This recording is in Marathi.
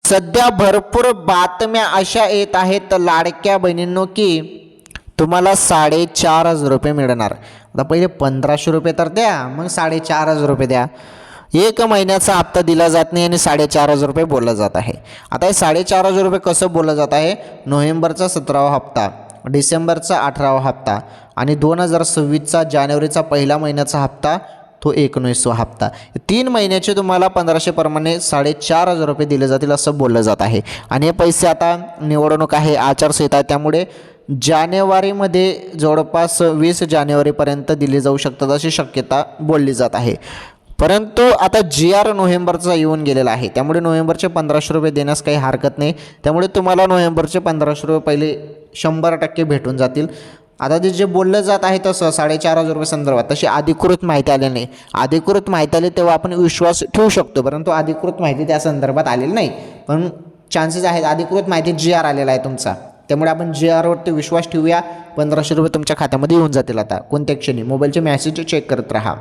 सध्या भरपूर बातम्या अशा येत आहेत लाडक्या बहिणींनो की तुम्हाला 4,500 रुपये मिळणार. आता पहिले 1,500 रुपये तर द्या, मग 4,500 रुपये द्या. एक महिन्याचा हप्ता दिला जात नाही आणि 4,500 रुपये बोलला जात आहे. आता हे 4,500 रुपये कसं बोललं जात आहे? नोव्हेंबरचा 17वा हप्ता, डिसेंबरचा 18वा हप्ता आणि 2026चा जानेवारीचा पहिला महिन्याचा हप्ता तो 19वा हप्ता. 3 महिन्याचे तुम्हाला 1,500 प्रमाणे 4,500 रुपये दिले जातील असं बोललं जात आहे. आणि हे पैसे आता निवडणूक आहे, आचारसंहिता आहे, त्यामुळे जानेवारीमध्ये जवळपास 20 जानेवारीपर्यंत दिले जाऊ शकतात अशी शक्यता बोलली जात आहे. परंतु आता GR नोव्हेंबरचा येऊन गेलेला आहे, त्यामुळे नोव्हेंबरचे 1,500 रुपये देण्यास काही हरकत नाही. त्यामुळे तुम्हाला नोव्हेंबरचे 1,500 रुपये पहिले 100% भेटून जातील. आता ते जे बोललं जात आहे तसं 4,500 रुपये संदर्भात तशी अधिकृत माहिती आली नाही. अधिकृत माहिती आली तेव्हा आपण विश्वास ठेवू शकतो, परंतु अधिकृत माहिती त्या संदर्भात आलेली नाही. पण चान्सेस आहेत अधिकृत माहिती GR आलेला आहे तुमचा, त्यामुळे आपण GRवरती विश्वास ठेवूया. 1,500 रुपये तुमच्या खात्यामध्ये येऊन जातील आता कोणत्या क्षणी. मोबाईलचे मेसेज चेक करत राहा.